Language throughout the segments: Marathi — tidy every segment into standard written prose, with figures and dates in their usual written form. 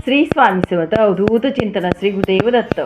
श्री स्वामी समर्थ अवधूत चिंतन श्री गुरुदेव दत्त.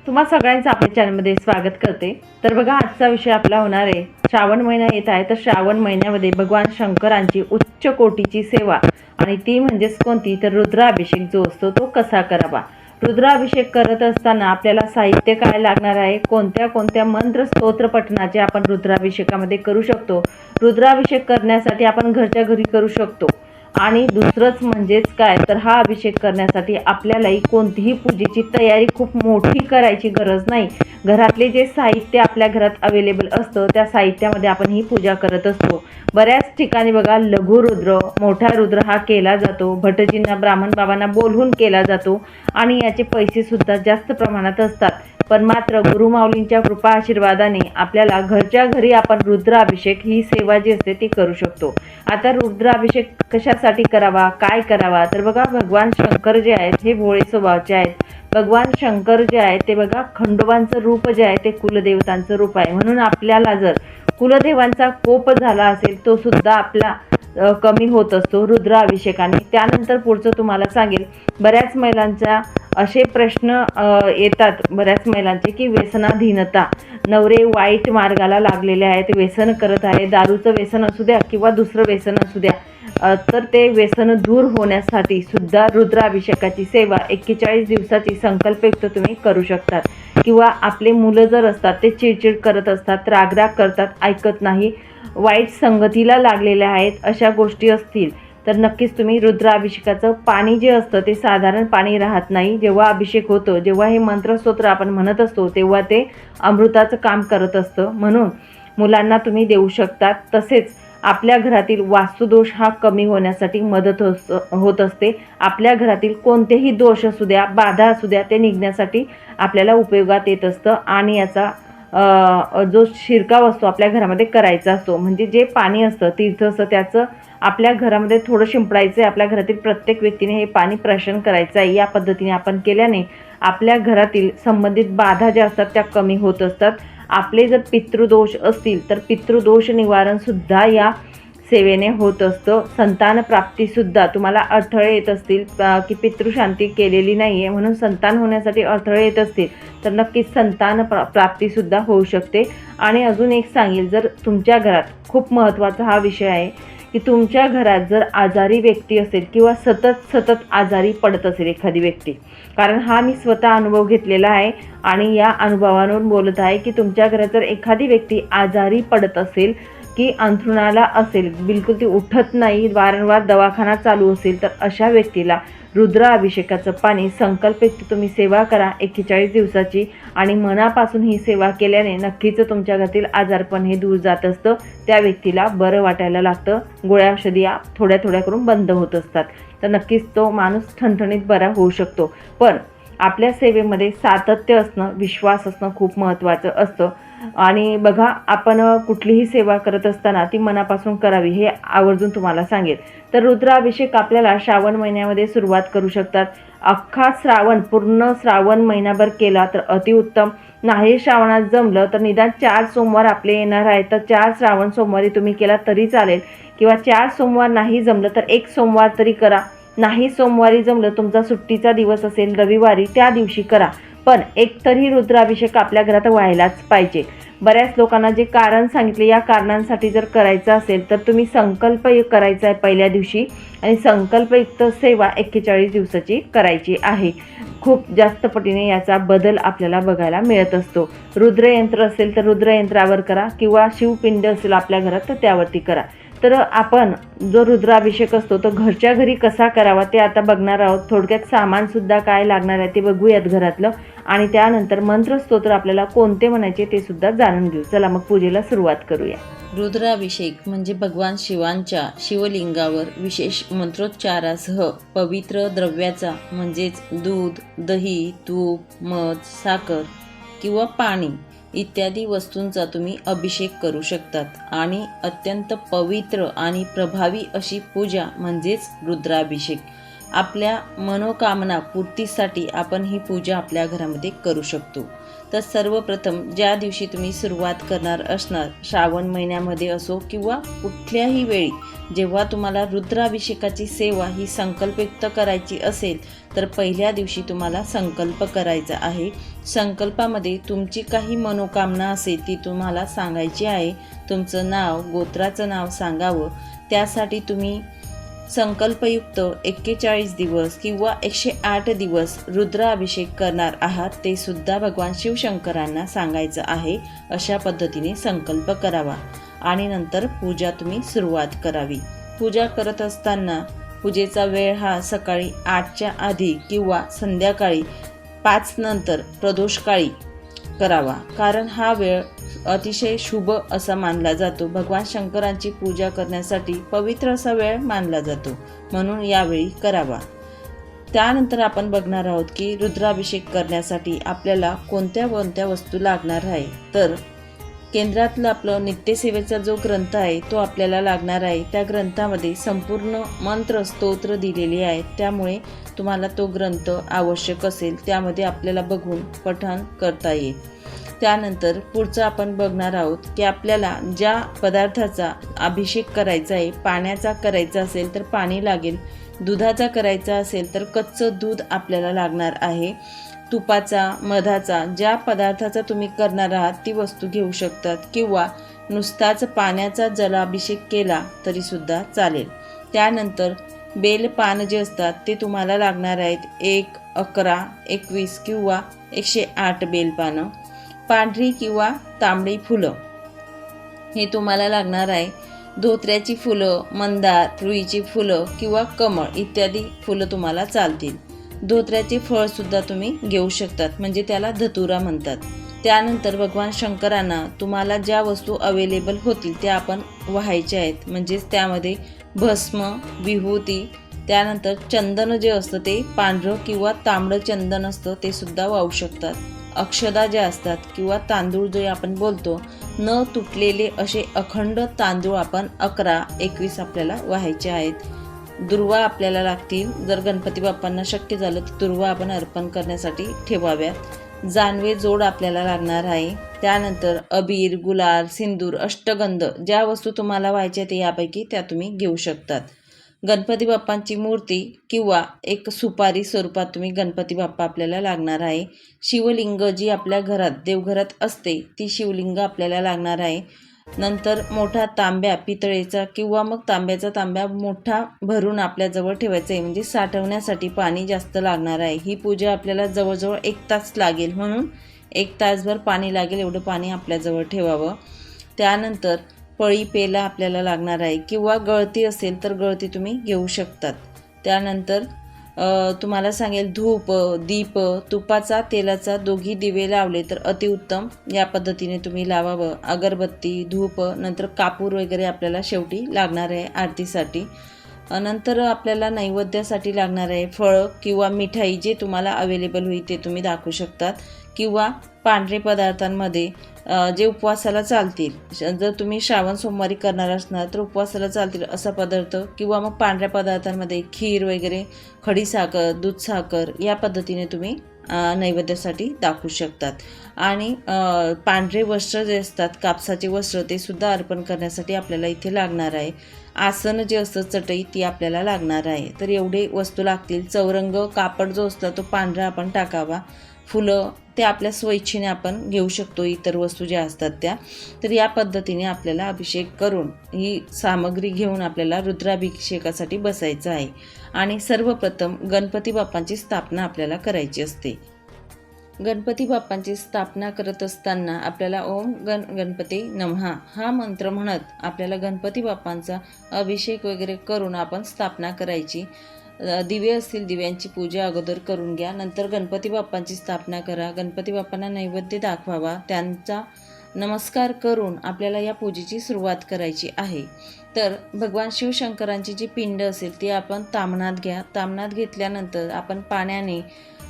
तुम्हा सगळ्यांचं आपल्या चॅनलमध्ये स्वागत करते. तर बघा, आजचा विषय आपला होणार आहे, श्रावण महिना येत आहे. तर श्रावण महिन्यामध्ये भगवान शंकरांची उच्च कोटीची सेवा, आणि ती म्हणजेच कोणती, तर रुद्राभिषेक जो असतो तो कसा करावा. रुद्राभिषेक करत असताना आपल्याला साहित्य काय लागणार आहे, कोणत्या कोणत्या मंत्र स्तोत्र पठणाचे आपण रुद्राभिषेकामध्ये करू शकतो. रुद्राभिषेक करण्यासाठी आपण घरच्या घरी करू शकतो. आणि दुसरंच म्हणजेच काय, तर हा अभिषेक करण्यासाठी आपल्यालाही कोणतीही पूजेची तयारी खूप मोठी करायची गरज नाही. घरातले जे साहित्य आपल्या घरात अवेलेबल असतं त्या साहित्यामध्ये आपण ही पूजा करत असतो. बऱ्याच ठिकाणी बघा, लघु रुद्र, मोठा रुद्र हा केला जातो. भटजींना, ब्राह्मण बाबांना बोलवून केला जातो आणि याचे पैसे सुद्धा जास्त प्रमाणात असतात. पण मात्र गुरुमाऊलींच्या कृपा आशीर्वादाने आपल्याला घरच्या घरी आपण रुद्राभिषेक ही सेवा जी असते ती करू शकतो. आता रुद्राभिषेक कशासाठी करावा, काय करावा, तर बघा, भगवान शंकर जे आहेत हे भोळे स्वभावाचे आहेत. भगवान शंकर जे आहेत ते बघा, खंडोबांचं रूप जे आहे ते कुलदेवतांचं रूप आहे. म्हणून आपल्याला जर कुलदेवांचा कोप झाला असेल तो सुद्धा आपला कमी होत असतो रुद्राभिषेकाने. त्यानंतर पुढचं तुम्हाला सांगेल, बऱ्याच महिलांचा असे प्रश्न येतात, बऱ्याच महिलांचे, की व्यसनाधीनता, नवरे वाईट मार्गाला लागलेले आहेत, व्यसन करत आहे, दारूचं व्यसन असू द्या किंवा दुसरं व्यसन असू द्या, तर ते व्यसन दूर होण्यासाठी सुद्धा रुद्राभिषेकाची सेवा 41 दिवसाची संकल्पयुक्त तुम्ही करू शकतात. किंवा आपले मुलं जर असतात ते चिडचिड करत असतात, रागराग करतात, ऐकत नाही, वाईट संगतीला लागलेल्या आहेत, अशा गोष्टी असतील तर नक्कीच तुम्ही रुद्राभिषेकाचं पाणी जे असतं ते साधारण पाणी राहत नाही. जेव्हा अभिषेक होतो, जेव्हा हे मंत्रस्तोत्र आपण म्हणत असतो तेव्हा ते अमृताचं काम करत असतं. म्हणून मुलांना तुम्ही देऊ शकतात. तसेच आपल्या घरातील वास्तुदोष हा कमी होण्यासाठी मदत होत असते. आपल्या घरातील कोणतेही दोष असू द्या, बाधा असू द्या, ते निघण्यासाठी आपल्याला उपयोगात येत असतं. आणि याचा जो शिरकाव असतो आपल्या घरामध्ये करायचा असतो, म्हणजे जे पाणी असतं, तीर्थ असतं, त्याचं आपल्या घरामध्ये थोडं शिंपडायचं आहे. आपल्या घरातील प्रत्येक व्यक्तीने हे पाणी प्राशन करायचं आहे. या पद्धतीने आपण केल्याने आपल्या घरातील संबंधित बाधा ज्या असतात त्या कमी होत असतात. आपले जर पितृदोष असतील तर पितृदोष निवारण सुद्धा या सेवेने होत असतं. संतान प्राप्तीसुद्धा, तुम्हाला अडथळे येत असतील की पितृशांती केलेली नाही आहे म्हणून संतान होण्यासाठी अडथळे येत असतील तर नक्कीच संतान प्राप्तीसुद्धा होऊ शकते. आणि अजून एक सांगेल, जर तुमच्या घरात, खूप महत्त्वाचा हा विषय आहे, की तुमच्या घरात जर आजारी व्यक्ती असेल किंवा सतत आजारी पडत असेल एखादी व्यक्ती, कारण हा मी स्वतः अनुभव घेतलेला आहे आणि या अनुभवावरून बोलत आहे, की तुमच्या घरात जर एखादी व्यक्ती आजारी पडत असेल, की अंथरुणाला असेल, बिलकुल ती उठत नाही, वारंवार दवाखाना चालू असेल, तर अशा व्यक्तीला रुद्राभिषेकाचं पाणी संकल्पित तुम्ही सेवा करा 41 दिवसाची. आणि मनापासून ही सेवा केल्याने नक्कीच तुमच्या घरातील आजारपण हे दूर जात असतं. त्या व्यक्तीला बरं वाटायला लागतं. गोळ्या औषधी या थोड्या थोड्या करून बंद होत असतात. तर नक्कीच तो माणूस ठणठणीत बरा होऊ शकतो. पण आपल्या सेवेमध्ये सातत्य असणं, विश्वास असणं खूप महत्त्वाचं असतं. आणि बघा, आपण कुठलीही सेवा करत असताना ती मनापासून करावी, हे आवर्जून तुम्हाला सांगेल. तर रुद्राभिषेक आपल्याला श्रावण महिन्यामध्ये सुरुवात करू शकतात. अख्खा श्रावण, पूर्ण श्रावण महिनाभर केला तर अतिउत्तम. नाही श्रावणात जमलं तर निदान 4 सोमवार आपले येणार आहेत, तर 4 श्रावण सोमवारी तुम्ही केला तरी चालेल. किंवा 4 सोमवार नाही जमलं तर 1 सोमवार तरी करा. नाही सोमवारी जमलं, तुमचा सुट्टीचा दिवस असेल रविवारी, त्या दिवशी करा. पण एकतरी रुद्राभिषेक आपल्या घरात व्हायलाच पाहिजे. बऱ्याच लोकांना जे कारण सांगितले, या कारणांसाठी जर करायचं असेल तर तुम्ही संकल्प करायचा आहे पहिल्या दिवशी, आणि संकल्पयुक्त सेवा 41 दिवसाची करायची आहे. खूप जास्त पटीने याचा बदल आपल्याला बघायला मिळत असतो. रुद्रयंत्र असेल तर रुद्रयंत्रावर करा, किंवा शिवपिंड असेल आपल्या घरात तर त्यावरती करा. तर आपण जो रुद्राभिषेक असतो तो घरच्या घरी कसा करावा ते आता बघणार आहोत. थोडक्यात सामानसुद्धा काय लागणार आहे ते बघूयात घरातलं, आणि त्यानंतर मंत्रस्तोत्र आपल्याला कोणते म्हणायचे ते सुद्धा जाणून घेऊ. चला मग पूजेला सुरुवात करूया. रुद्राभिषेक म्हणजे भगवान शिवांच्या शिवलिंगावर विशेष मंत्रोच्चारासह पवित्र द्रव्याचा म्हणजेच दूध, दही, तूप, मध, साखर किंवा पाणी इत्यादी वस्तूंचा तुम्ही अभिषेक करू शकतात. आणि अत्यंत पवित्र आणि प्रभावी अशी पूजा म्हणजेच रुद्राभिषेक. आपल्या मनोकामना पूर्तीसाठी आपण ही पूजा आपल्या घरामध्ये करू शकतो. तर सर्वप्रथम ज्या दिवशी तुम्ही सुरुवात करणार असणार, श्रावण महिन्यामध्ये असो किंवा कुठल्याही वेळी जेव्हा तुम्हाला रुद्राभिषेकाची सेवा ही संकल्पयुक्त करायची असेल, तर पहिल्या दिवशी तुम्हाला संकल्प करायचा आहे. संकल्पामध्ये तुमची काही मनोकामना असेल ती तुम्हाला सांगायची आहे. तुमचं नाव, गोत्राचं नाव सांगावं. त्यासाठी तुम्ही संकल्पयुक्त 41 दिवस किंवा 108 दिवस रुद्राभिषेक करणार आहात, ते सुद्धा भगवान शिवशंकरांना सांगायचं आहे. अशा पद्धतीने संकल्प करावा आणि नंतर पूजा तुम्ही सुरुवात करावी. पूजा करत असताना पूजेचा वेळ हा सकाळी 8च्या आधी किंवा संध्याकाळी 5 नंतर प्रदोषकाळी करावा, कारण हा वेळ अतिशय शुभ असा मानला जातो. भगवान शंकरांची पूजा करण्यासाठी पवित्र असा वेळ मानला जातो, म्हणून यावेळी करावा. त्यानंतर आपण बघणार आहोत की रुद्राभिषेक करण्यासाठी आपल्याला कोणत्या कोणत्या वस्तू लागणार आहे. तर केंद्रातलं आपलं नित्यसेवेचा जो ग्रंथ आहे तो आपल्याला लागणार आहे. त्या ग्रंथामध्ये संपूर्ण मंत्र स्तोत्र दिलेले आहेत, त्यामुळे तुम्हाला तो ग्रंथ आवश्यक असेल. त्यामध्ये आपल्याला बघून पठण करता येईल. त्यानंतर पुढचं आपण बघणार आहोत की आपल्याला ज्या पदार्थाचा अभिषेक करायचा आहे, पाण्याचा करायचा असेल तर पाणी लागेल, दुधाचा करायचा असेल तर कच्चं दूध आपल्याला लागणार आहे, तुपाचा, मधाचा, ज्या पदार्थाचा तुम्ही करणार आहात ती वस्तू घेऊ शकतात, किंवा नुसताच पाण्याचा जलाभिषेक केला तरीसुद्धा चालेल. त्यानंतर बेलपान जे असतात ते तुम्हाला लागणार आहेत. 1, 11, 21 किंवा 108 बेलपानं. पांढरी किंवा तांबडी फुलं हे तुम्हाला लागणार आहे. धोत्र्याची फुलं, मंदार, रुईची फुलं किंवा कमळ इत्यादी फुलं तुम्हाला चालतील. धोत्र्याचे फळसुद्धा तुम्ही घेऊ शकतात, म्हणजे त्याला धतुरा म्हणतात. त्यानंतर भगवान शंकरांना तुम्हाला ज्या वस्तू अवेलेबल होतील त्या आपण वाहायच्या आहेत, म्हणजेच त्यामध्ये भस्म, विभूती, त्यानंतर चंदन जे असतं ते पांढरं किंवा तांबडं चंदन असतं ते सुद्धा वाहू शकतात. अक्षदा ज्या असतात किंवा तांदूळ जे आपण बोलतो, न तुटलेले असे अखंड तांदूळ आपण 11, 21 आपल्याला वाहायचे आहेत. दुर्वा आपल्याला लागतील. जर गणपती बाप्पांना शक्य झालं तर दुर्वा आपण अर्पण करण्यासाठी ठेवाव्यात. जानवे जोड आपल्याला लागणार आहे. त्यानंतर अबीर, गुलाल, सिंदूर, अष्टगंध ज्या वस्तू तुम्हाला व्हायच्या ते यापैकी त्या तुम्ही घेऊ शकतात. गणपती बाप्पांची मूर्ती किंवा एक सुपारी स्वरूपात तुम्ही गणपती बाप्पा आपल्याला लागणार आहे. शिवलिंग जी आपल्या घरात देवघरात असते ती शिवलिंग आपल्याला लागणार आहे. नंतर मोठा तांब्या पितळेचा किंवा मग तांब्याचा तांब्या मोठा भरून आपल्याजवळ ठेवायचा आहे, म्हणजे साठवण्यासाठी पाणी जास्त लागणार आहे. ही पूजा आपल्याला जवळजवळ 1 तास लागेल, म्हणून 1 तासभर पाणी लागेल एवढं पाणी आपल्याजवळ ठेवावं. त्यानंतर पळी पेला आपल्याला लागणार आहे, किंवा गळती असेल तर गळती तुम्ही घेऊ शकतात. त्यानंतर तुम्हाला सांगेल धूप, दीप, तुपाचा, तेलाचा दोघी दिवे लावले तर अतिउत्तम. या पद्धतीने तुम्ही लावावं. अगरबत्ती, धूप, नंतर कापूर वगैरे आपल्याला शेवटी लागणार आहे आरतीसाठी. नंतर आपल्याला नैवेद्यासाठी लागणार आहे फळं किंवा मिठाई, जे तुम्हाला अवेलेबल होईल ते तुम्ही दाखवू शकतात, किंवा पांढरे पदार्थांमध्ये जे उपवासाला चालतील. जर तुम्ही श्रावण सोमवारी करणार असणार तर उपवासाला चालतील असा पदार्थ, किंवा मग पांढऱ्या पदार्थांमध्ये खीर वगैरे, खडीसाखर, दूधसाखर या पद्धतीने तुम्ही नैवेद्यासाठी दाखवू शकतात. आणि पांढरे वस्त्र जे असतात, कापसाचे वस्त्र, ते सुद्धा अर्पण करण्यासाठी आपल्याला इथे लागणार आहे. आसन जे असतं, चटई, ती आपल्याला लागणार आहे. तर एवढे वस्तू लागतील. चौरंग कापड जो असतो तो पांढरा आपण टाकावा. फुलं ते आपल्या स्वइच्छेने आपण घेऊ शकतो, इतर वस्तू ज्या असतात त्या. तर या पद्धतीने आपल्याला अभिषेक करून ही सामग्री घेऊन आपल्याला रुद्राभिषेकासाठी बसायचं आहे. आणि सर्वप्रथम गणपती बाप्पांची स्थापना आपल्याला करायची असते. गणपती बाप्पांची स्थापना करत असताना आपल्याला ओम गणपती नमः हा मंत्र म्हणत आपल्याला गणपती बाप्पांचा अभिषेक वगैरे करून आपण स्थापना करायची. दिवे असतील दिव्यांची पूजा अगोदर करून घ्या. नंतर गणपती बाप्पांची स्थापना करा. गणपती बाप्पांना नैवेद्य दाखवावा. त्यांचा नमस्कार करून आपल्याला या पूजेची सुरुवात करायची आहे. तर भगवान शिवशंकरांची जी पिंड असेल ती आपण ताम्हणात घ्या. ताम्हणात घेतल्यानंतर आपण पाण्याने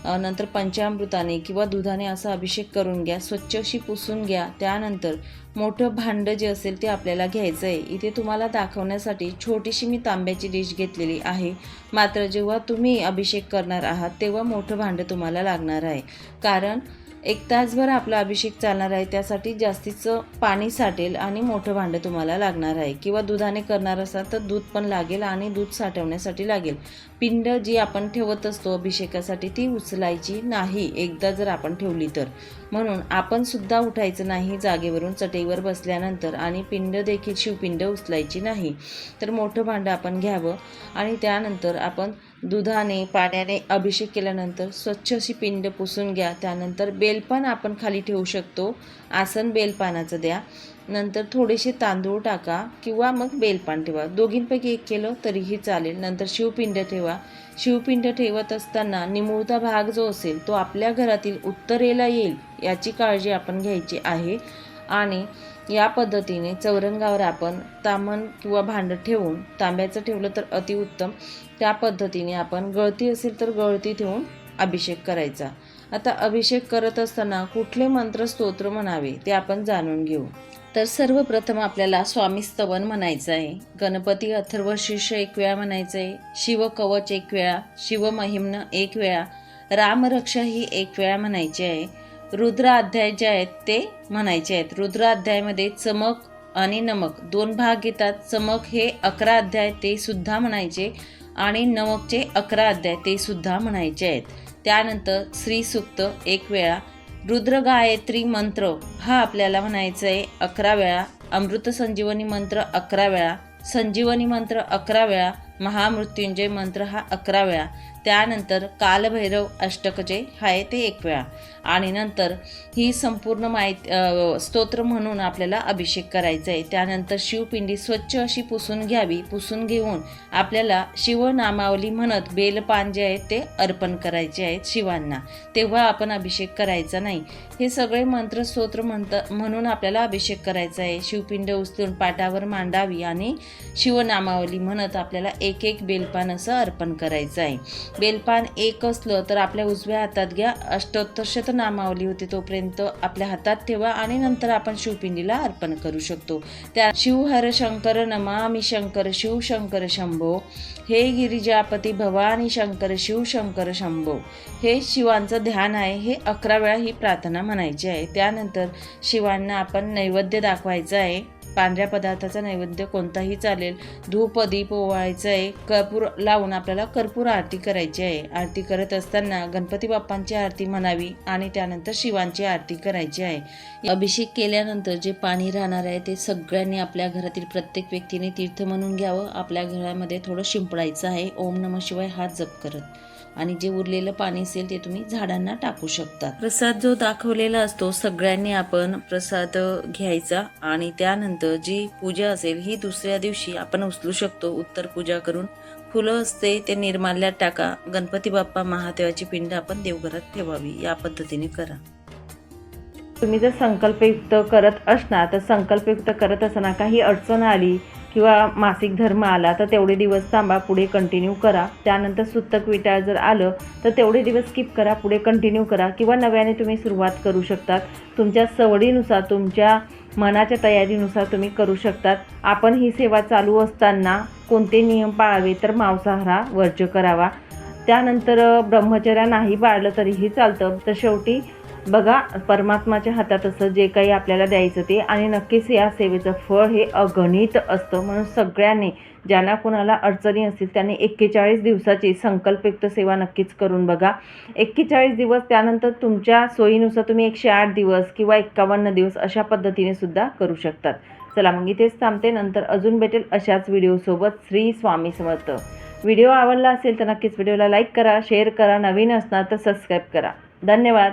नंतर पंचामृताने किंवा दुधाने असा अभिषेक करून घ्या. स्वच्छ अशी पुसून घ्या. त्यानंतर मोठं भांडं जे असेल ते आपल्याला घ्यायचं आहे. इथे तुम्हाला दाखवण्यासाठी छोटीशी मी तांब्याची डिश घेतलेली आहे. मात्र जेव्हा तुम्ही अभिषेक करणार आहात तेव्हा मोठं भांडं तुम्हाला लागणार आहे. कारण 1 तासभर आपला अभिषेक चालणार आहे, त्यासाठी जास्तीचं पाणी साठेल आणि मोठं भांडं तुम्हाला लागणार आहे. किंवा दुधाने करणार असाल तर दूध पण लागेल आणि दूध साठवण्यासाठी लागेल. पिंड जी आपण ठेवत असतो अभिषेकासाठी ती उचलायची नाही एकदा जर आपण ठेवली तर. म्हणून आपण सुद्धा उठायचं नाही जागेवरून चटईवर बसल्यानंतर आणि पिंड देखील शिवपिंड उचलायची नाही. तर मोठं भांडं आपण घ्यावं आणि त्यानंतर आपण दुधाने पाण्याने अभिषेक केल्यानंतर स्वच्छ अशी पिंड पुसून घ्या. त्यानंतर बेलपान आपण खाली ठेवू शकतो. आसन बेलपानाचं द्या. नंतर थोडेसे तांदूळ टाका किंवा मग बेलपान ठेवा. दोघींपैकी एक केलं तरीही चालेल. नंतर शिवपिंड ठेवा. शिवपिंड ठेवत असताना निमुळता भाग जो असेल तो आपल्या घरातील उत्तरेला येईल याची काळजी आपण घ्यायची आहे. आणि या पद्धतीने चौरंगावर आपण ताम्हण किंवा भांडं ठेवून, तांब्याचं ठेवलं तर अतिउत्तम, त्या पद्धतीने आपण गळती असेल तर गळती ठेवून अभिषेक करायचा. आता अभिषेक करत असताना कुठले मंत्र स्तोत्र म्हणावे ते आपण जाणून घेऊ. तर सर्वप्रथम आपल्याला स्वामी स्तवन म्हणायचं आहे. गणपती अथर्व शीर्ष 1 वेळा म्हणायचं आहे. शिव कवच 1 वेळा, शिवमहिम्न 1 वेळा, रामरक्षा ही 1 वेळा म्हणायची आहे. रुद्र अध्याय जे आहेत ते म्हणायचे आहेत. रुद्र अध्यायामध्ये चमक आणि नमक 2 भाग येतात. चमक हे 11 अध्याय ते सुद्धा म्हणायचे आणि नमकचे 11 अध्याय ते सुद्धा म्हणायचे आहेत. त्यानंतर श्री सूक्त 1 वेळा, रुद्र गायत्री मंत्र हा आपल्याला म्हणायचा आहे 11 वेळा, अमृत संजीवनी मंत्र 11 वेळा, संजीवनी मंत्र 11 वेळा, महामृत्युंजय मंत्र हा 11 वेळा. त्यानंतर कालभैरव अष्टक जे आहे ते 1 वेळा. आणि नंतर ही संपूर्ण स्तोत्र म्हणून आपल्याला अभिषेक करायचा आहे. त्यानंतर शिवपिंडी स्वच्छ अशी पुसून घ्यावी. पुसून घेऊन आपल्याला शिवनामावली म्हणत बेलपान जे आहेत ते अर्पण करायचे आहेत शिवांना. तेव्हा आपण अभिषेक करायचा नाही. हे सगळे मंत्र स्तोत्र म्हणून आपल्याला अभिषेक करायचा आहे. शिवपिंड उचलून पाटावर मांडावी आणि शिवनामावली म्हणत आपल्याला 1-1 बेलपान असं अर्पण करायचं आहे. बेलपान 1 असलं तर आपल्या उजव्या हातात घ्या. अष्टोत्तर शतनामावली होते तोपर्यंत आपल्या हातात ठेवा आणि नंतर आपण शिवपिंडीला अर्पण करू शकतो. त्या शिव हर शंकर नमामि शंकर शिव शंकर शंभो, हे गिरिजापती भवानी शंकर शिव शंकर शंभो, हे शिवांचं ध्यान आहे. हे 11 वेळा ही प्रार्थना म्हणायची आहे. त्यानंतर शिवांना आपण नैवेद्य दाखवायचा आहे. पांढऱ्या पदार्थाचा नैवेद्य कोणताही चालेल. धूप दीप ओवाळायचं आहे. कर्पूर लावून आपल्याला कर्पूर आरती करायची आहे. आरती करत असताना गणपती बाप्पांची आरती म्हणावी आणि त्यानंतर शिवांची आरती करायची आहे. अभिषेक केल्यानंतर जे पाणी राहणार आहे ते सगळ्यांनी आपल्या घरातील प्रत्येक व्यक्तीने तीर्थ म्हणून घ्यावं. आपल्या घरामध्ये थोडं शिंपडायचं आहे. ओम नमः शिवाय हात जप करत. आणि जे उरलेलं पाणी असेल ते तुम्ही झाडांना टाकू शकता. प्रसाद जो दाखवलेला असतो सगळ्यांनी आपण प्रसाद घ्यायचा आणि त्यानंतर जी पूजा असेल ही दुसऱ्या दिवशी आपण उचलू शकतो. उत्तर पूजा करून फुलं असते ते निर्माल्यात टाका. गणपती बाप्पा महादेवाची पिंड आपण देवघरात ठेवावी. या पद्धतीने करा. तुम्ही जर संकल्पयुक्त करत असणार तर संकल्पयुक्त करत असताना काही अडचण आली किंवा मासिक धर्म आला तर तेवढे दिवस थांबा, पुढे कंटिन्यू करा. त्यानंतर सुतक विटाळ जर आलं तर तेवढे दिवस स्किप करा, पुढे कंटिन्यू करा किंवा नव्याने तुम्ही सुरुवात करू शकतात. तुमच्या सवडीनुसार, तुमच्या मनाच्या तयारीनुसार तुम्ही करू शकतात. आपण ही सेवा चालू असताना कोणते नियम पाळावे तर मांसाहार वर्ज्य करावा. त्यानंतर ब्रह्मचर्य नाही पाळलं तरीही चालतं. तर शेवटी बघा, परमात्माच्या हातात असं जे काही आपल्याला द्यायचं ते, आणि नक्कीच या सेवेचं फळ हे अगणित असतं. म्हणून सगळ्यांनी, ज्यांना कोणाला अडचणी असतील त्यांनी 41 दिवसाची संकल्पयुक्त सेवा नक्कीच करून बघा. 41 दिवस, त्यानंतर तुमच्या सोयीनुसार तुम्ही 108 दिवस किंवा 51 दिवस अशा पद्धतीने सुद्धा करू शकतात. चला मग इथेच थांबते. नंतर अजून भेटेल अशाच व्हिडिओसोबत. श्री स्वामी समर्थ. व्हिडिओ आवडला असेल तर नक्कीच व्हिडिओला लाईक करा, शेअर करा. नवीन असणार तर सबस्क्राईब करा. धन्यवाद.